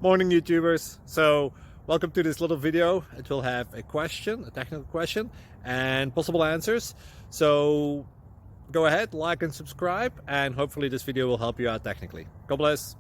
Morning YouTubers. So welcome to this little video. It will have a question, a technical question, and possible answers. So go ahead, like and subscribe, and hopefully this video will help you out technically. God bless.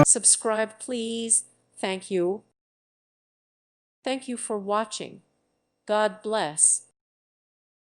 Subscribe, please. Thank you. Thank you for watching. God bless.